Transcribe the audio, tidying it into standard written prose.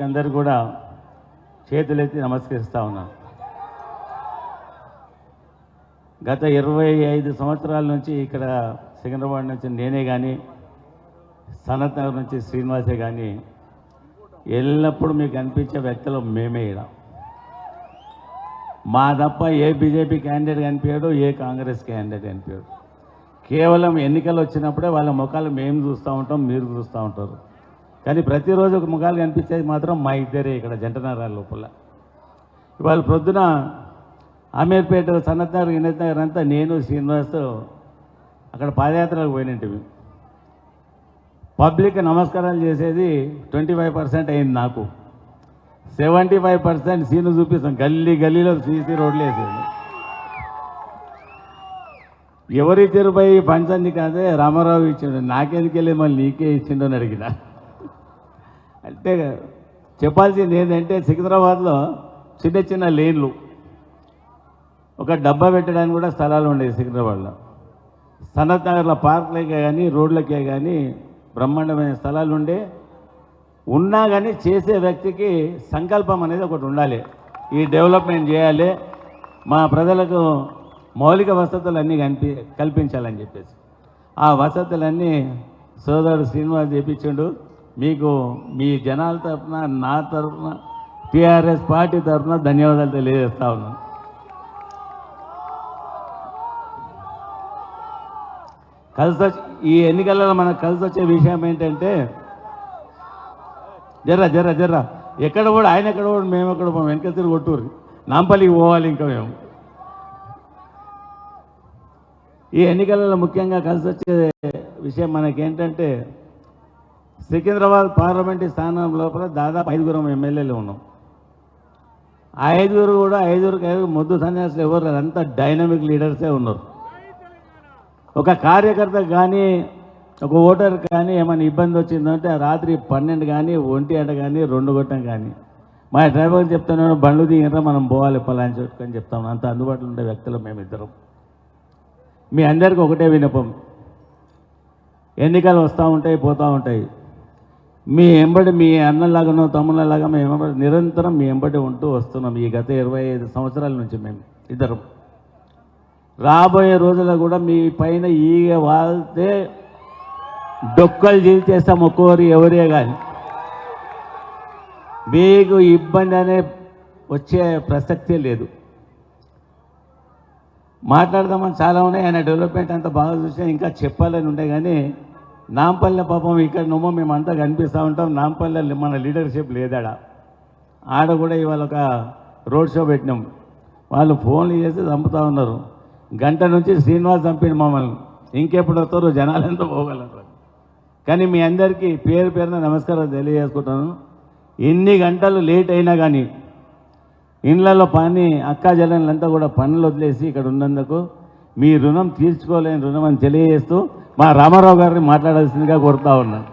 అందరు కూడా చేతులెత్తి నమస్కరిస్తా ఉన్నాను. గత 25 సంవత్సరాల నుంచి ఇక్కడ సికింద్రాబాద్ నుంచి నేనే కానీ, సనత్ నగర్ నుంచి శ్రీనివాసే కానీ ఎల్లప్పుడూ మీకు కనిపించే వ్యక్తులు మేమే. ఇక్కడ మా తప్ప ఏ బీజేపీ క్యాండిడేట్ కనిపించాడు, ఏ కాంగ్రెస్ క్యాండిడేట్ కనిపించాడు. కేవలం ఎన్నికలు వచ్చినప్పుడే వాళ్ళ ముఖాలు మేము చూస్తూ ఉంటాం, మీరు చూస్తూ ఉంటారు. కానీ ప్రతిరోజు ఒక ముఖాలు కనిపించేది మాత్రం మా ఇద్దరే ఇక్కడ జంటనగర్ లోపల. ఇవాళ ప్రొద్దున అమీర్పేట, సనత్ నగర్, వినత్ నగర్ అంతా నేను శ్రీనివాస్ అక్కడ పాదయాత్రలకు పోయినట్టువి. పబ్లిక్ నమస్కారాలు చేసేది 25% అయింది. నాకు 75% సీను చూపిస్తాం. గల్లీ గల్లీలో సీసీ రోడ్లు వేసేది. ఎవరిచ్చారు పోయి ఫండ్స్ అన్ని కాదే రామారావు ఇచ్చిండు, నాకెందుకు వెళ్ళి మళ్ళీ నీకే ఇచ్చిండు అని అడిగిన. అంటే చెప్పాల్సింది ఏంటంటే సికింద్రాబాద్లో చిన్న చిన్న లేన్లు, ఒక డబ్బా పెట్టడానికి కూడా స్థలాలు ఉండేవి సికింద్రాబాద్లో. సనత్ నగర్లో పార్కులకే కానీ రోడ్లకే కానీ బ్రహ్మాండమైన స్థలాలు ఉండే. ఉన్నా కానీ చేసే వ్యక్తికి సంకల్పం అనేది ఒకటి ఉండాలి. ఈ డెవలప్మెంట్ చేయాలి, మా ప్రజలకు మౌలిక వసతులన్నీ కల్పించాలని చెప్పేసి ఆ వసతులన్నీ సోదరుడు శ్రీనివాస్ చేపించిండు. మీకు మీ జనాల తరఫున, నా తరఫున, టీఆర్ఎస్ పార్టీ తరఫున ధన్యవాదాలు తెలియజేస్తా ఉన్నాను. ఈ ఎన్నికలలో మనకు కలిసి వచ్చే విషయం ఏంటంటే జర్రా ఎక్కడ కూడా ఆయన ఎక్కడ కూడా మేము ఎక్కడ పోం, వెనక తిరిగి కొట్టూరు నాంపల్లికి పోవాలి. ఇంకా మేము ఈ ఎన్నికలలో ముఖ్యంగా కలిసి వచ్చే విషయం మనకేంటంటే సికింద్రాబాద్ పార్లమెంటు స్థానం లోపల దాదాపు 5 ఎమ్మెల్యేలు ఉన్నాం. ఆ 5 కూడా 5 మొద్దు సన్యాసులు ఎవరు, అంతా డైనమిక్ లీడర్సే ఉన్నారు. ఒక కార్యకర్త కానీ, ఒక ఓటర్ కానీ ఏమైనా ఇబ్బంది వచ్చిందంటే రాత్రి 12 కానీ, 1 కానీ, 2 గంటలు కానీ మా డ్రైవర్కి చెప్తున్నాను, బండ్లు దిగినరా మనం పోవాలి పలాని చోటుకు అని చెప్తాము. అంత అందుబాటులో ఉండే వ్యక్తులు మేమిద్దరం. మీ అందరికీ ఒకటే విన్నపం, ఎన్నికలు వస్తూ ఉంటాయి, పోతూ ఉంటాయి. మీ ఎంబడి, మీ అన్నలాగానో తమ్ముళ్ళలాగా మేము నిరంతరం మీ ఎంబడి ఉంటూ వస్తున్నాం ఈ గత 25 సంవత్సరాల నుంచి మేము ఇద్దరం. రాబోయే రోజుల్లో కూడా మీ పైన ఈగ వాళ్తే డొక్కలు జీల్చేస్తాం ఒక్కోరు ఎవరే కానీ. మీకు ఇబ్బంది అనే వచ్చే ప్రసక్తే లేదు. మాట్లాడదామని చాలా ఉన్నాయి. ఆయన డెవలప్మెంట్ అంతా బాగా చూసినా ఇంకా చెప్పాలని ఉండే కానీ నాంపల్లె పాపం ఇక్కడ నొమ్మ మేమంతా కనిపిస్తూ ఉంటాం. నాంపల్లె మన లీడర్షిప్ లేదాడ. ఆడ కూడా ఇవాళ ఒక రోడ్ షో పెట్టినాం. వాళ్ళు ఫోన్లు చేసి చంపుతూ ఉన్నారు. గంట నుంచి శ్రీనివాస్ చంపిండు మమ్మల్ని, ఇంకెప్పుడు వస్తారో జనాలెంత పోగలరు. కానీ మీ అందరికీ పేరు పేరున నమస్కారాలు తెలియజేసుకుంటాను. ఎన్ని గంటలు లేట్ అయినా కానీ ఇళ్లలో పని అక్కా జనాలంతా కూడా పనులు వదిలేసి ఇక్కడ ఉన్నందుకు మీ రుణం తీర్చుకోలేని రుణం అని తెలియజేస్తూ మా రామారావు గారిని మాట్లాడాల్సిందిగా కోరుతా ఉన్నాను.